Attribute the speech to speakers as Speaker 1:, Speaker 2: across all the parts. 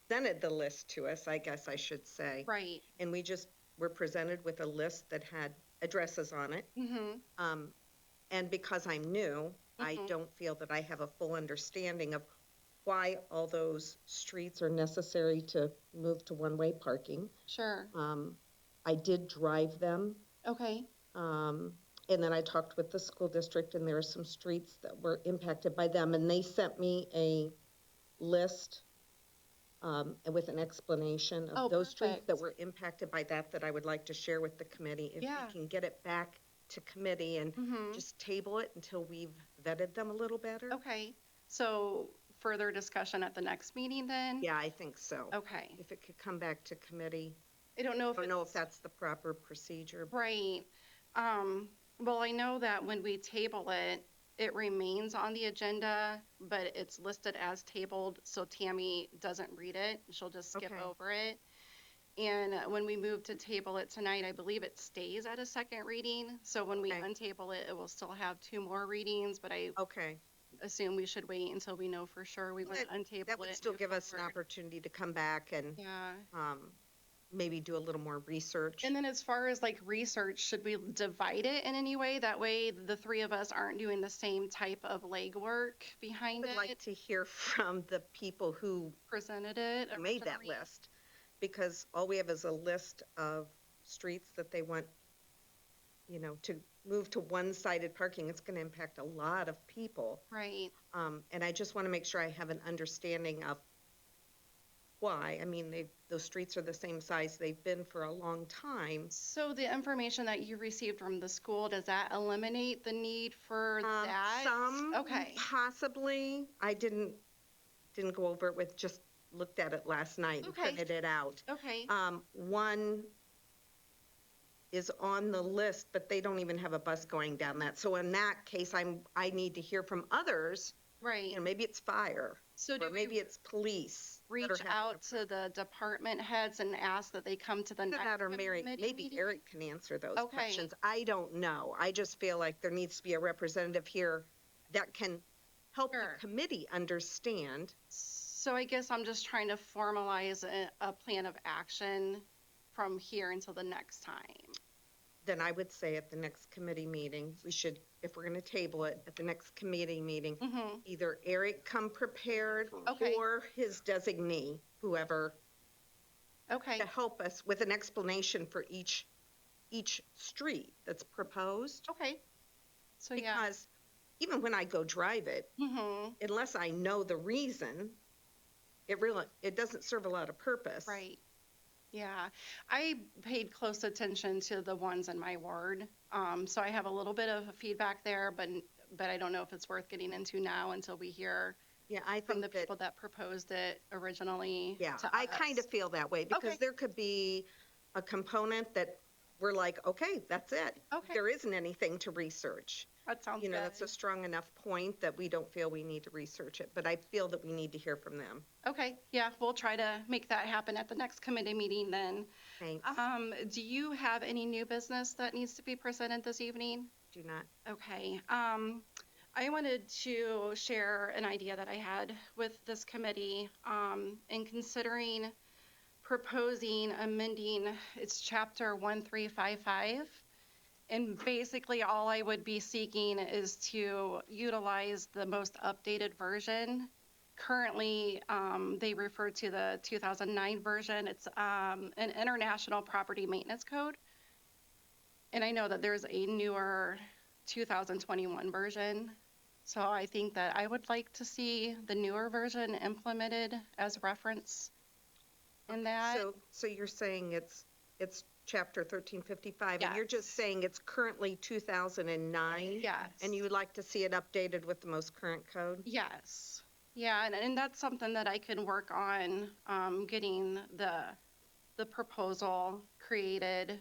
Speaker 1: presented the list to us, I guess I should say.
Speaker 2: Right.
Speaker 1: And we just were presented with a list that had addresses on it.
Speaker 2: Mm-hmm.
Speaker 1: And because I'm new, I
Speaker 2: Mm-hmm.
Speaker 1: don't feel that I have a full understanding of why all those streets are necessary to move to one-way parking.
Speaker 2: Sure.
Speaker 1: I did drive them.
Speaker 2: Okay.
Speaker 1: And then I talked with the school district, and there are some streets that were impacted by them, and they sent me a list and with an explanation
Speaker 2: Oh,
Speaker 1: of those streets that
Speaker 2: perfect.
Speaker 1: were impacted by that I would like to share with the committee. If
Speaker 2: Yeah.
Speaker 1: we can get it back to committee and
Speaker 2: Mm-hmm.
Speaker 1: just table it until we've vetted them a little better.
Speaker 2: Okay. So further discussion at the next meeting then?
Speaker 1: Yeah, I think so.
Speaker 2: Okay.
Speaker 1: If it could come back to committee.
Speaker 2: I don't know
Speaker 1: I
Speaker 2: if
Speaker 1: don't know if
Speaker 2: it's
Speaker 1: that's the proper procedure.
Speaker 2: right. Well, I know that when we table it, it remains on the agenda, but it's listed as tabled, so Tammy doesn't read it. She'll just skip
Speaker 1: Okay.
Speaker 2: over it. And when we move to table it tonight, I believe it stays at a second reading. So when we
Speaker 1: Okay.
Speaker 2: untable it, it will still have 2 more readings, but I
Speaker 1: Okay.
Speaker 2: assume we should wait until we know for sure we want to untable it.
Speaker 1: That would still
Speaker 2: move
Speaker 1: give us an
Speaker 2: forward.
Speaker 1: opportunity to come back and
Speaker 2: Yeah.
Speaker 1: maybe do a little more research.
Speaker 2: And then as far as like research, should we divide it in any way? That way the 3 of us aren't doing the same type of legwork
Speaker 1: I
Speaker 2: behind
Speaker 1: would like
Speaker 2: it,
Speaker 1: to hear from the people who
Speaker 2: presented it
Speaker 1: made that
Speaker 2: originally.
Speaker 1: list, because all we have is a list of streets that they want, to move to one-sided parking. It's going to impact a lot of people.
Speaker 2: Right.
Speaker 1: And I just want to make sure I have an understanding of why. I mean, those streets are the same size they've been for a long time.
Speaker 2: So the information that you received from the school, does that eliminate the need for that?
Speaker 1: Some
Speaker 2: Okay.
Speaker 1: possibly. I didn't go over it with, just looked at it last night and
Speaker 2: Okay.
Speaker 1: printed it out.
Speaker 2: Okay.
Speaker 1: One is on the list, but they don't even have a bus going down that. So in that case, I need to hear from others.
Speaker 2: Right.
Speaker 1: Maybe it's fire,
Speaker 2: So
Speaker 1: or
Speaker 2: do we
Speaker 1: maybe it's police. that
Speaker 2: reach
Speaker 1: are having
Speaker 2: out to the department heads and ask that they come to the next
Speaker 1: that, or Mary,
Speaker 2: committee
Speaker 1: maybe
Speaker 2: meeting?
Speaker 1: Eric can answer those
Speaker 2: Okay.
Speaker 1: questions. I don't know. I just feel like there needs to be a representative here that can help
Speaker 2: Sure.
Speaker 1: the committee understand.
Speaker 2: So I guess I'm just trying to formalize a plan of action from here until the next time.
Speaker 1: Then I would say at the next committee meeting, we should, if we're going to table it, at the next committee meeting,
Speaker 2: Mm-hmm.
Speaker 1: either Eric come prepared
Speaker 2: Okay.
Speaker 1: or his designee, whoever,
Speaker 2: Okay.
Speaker 1: to help us with an explanation for each street that's proposed.
Speaker 2: Okay. So yeah.
Speaker 1: Because even when I go drive it,
Speaker 2: Mm-hmm.
Speaker 1: unless I know the reason, it doesn't serve a lot of purpose.
Speaker 2: Right. Yeah. I paid close attention to the ones in my ward. So I have a little bit of feedback there, but I don't know if it's worth getting into now until we hear
Speaker 1: Yeah, I
Speaker 2: from
Speaker 1: think
Speaker 2: the
Speaker 1: that,
Speaker 2: people that proposed it originally.
Speaker 1: yeah,
Speaker 2: to
Speaker 1: I kind
Speaker 2: us.
Speaker 1: of feel that way, because
Speaker 2: Okay.
Speaker 1: there could be a component that we're like, okay, that's it.
Speaker 2: Okay.
Speaker 1: There isn't anything to research.
Speaker 2: That sounds good.
Speaker 1: That's a strong enough point that we don't feel we need to research it, but I feel that we need to hear from them.
Speaker 2: Okay, yeah, we'll try to make that happen at the next committee meeting then.
Speaker 1: Thanks.
Speaker 2: Do you have any new business that needs to be presented this evening?
Speaker 1: Do not.
Speaker 2: Okay, I wanted to share an idea that I had with this committee, in considering proposing amending its chapter 1355. And basically all I would be seeking is to utilize the most updated version. Currently, they refer to the 2009 version. It's an international property maintenance code. And I know that there's a newer 2021 version. So I think that I would like to see the newer version implemented as reference in that.
Speaker 1: So you're saying it's chapter 1355, and you're
Speaker 2: Yes.
Speaker 1: just saying it's currently 2009?
Speaker 2: Yes.
Speaker 1: And you would like to see it updated with the most current code?
Speaker 2: Yes. Yeah, and that's something that I can work on, getting the proposal created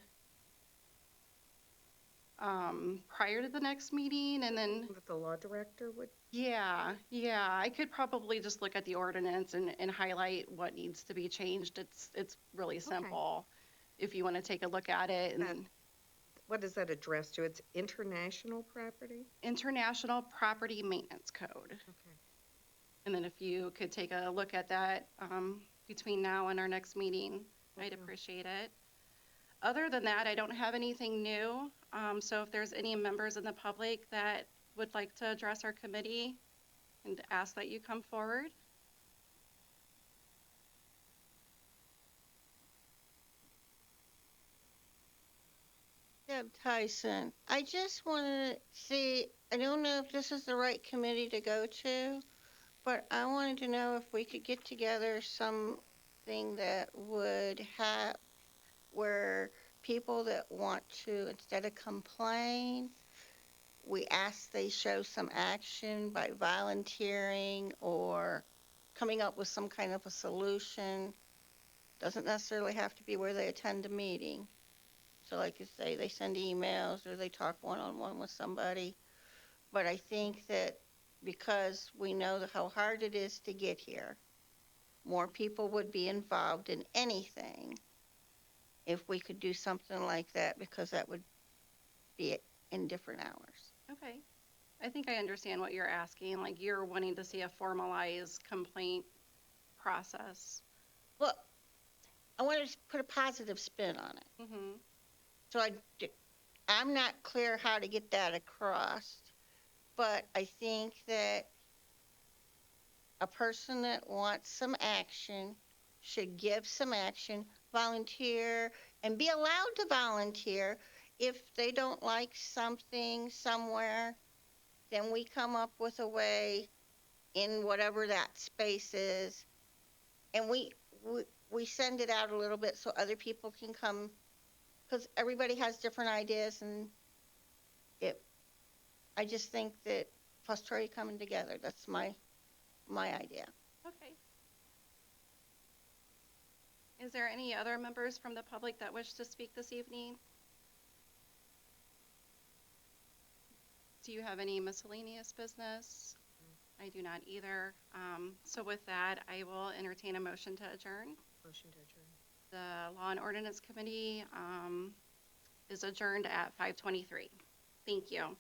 Speaker 2: prior to the next meeting, and then
Speaker 1: That the law director would?
Speaker 2: yeah, I could probably just look at the ordinance and highlight what needs to be changed. It's really simple if you want to take a look at it. And then
Speaker 1: What does that address to? It's international property?
Speaker 2: International Property Maintenance Code.
Speaker 1: Okay.
Speaker 2: And then if you could take a look at that, between now and our next meeting, I'd appreciate it. Other than that, I don't have anything new. So if there's any members in the public that would like to address our committee, and ask that you come forward.
Speaker 3: Deb Tyson, I just want to see, I don't know if this is the right committee to go to, but I wanted to know if we could get together something that would have, where people that want to, instead of complain, we ask they show some action by volunteering or coming up with some kind of a solution. Doesn't necessarily have to be where they attend a meeting. So like you say, they send emails or they talk one-on-one with somebody. But I think that because we know how hard it is to get here, more people would be involved in anything if we could do something like that, because that would be in different hours.
Speaker 2: Okay. I think I understand what you're asking. Like you're wanting to see a formalized complaint process.
Speaker 3: Well, I want to put a positive spin on it.
Speaker 2: Mm-hmm.
Speaker 3: So I'm not clear how to get that across, but I think that a person that wants some action should give some action, volunteer, and be allowed to volunteer. If they don't like something somewhere, then we come up with a way in whatever that space is, and we send it out a little bit so other people can come, because everybody has different ideas, and it. I just think that plus Troy coming together. That's my idea.
Speaker 2: Okay. Is there any other members from the public that wish to speak this evening? Do you have any miscellaneous business? I do not either. So with that, I will entertain a motion to adjourn.
Speaker 1: Motion to adjourn.
Speaker 2: The Law and Ordinance Committee is adjourned at 5:23. Thank you.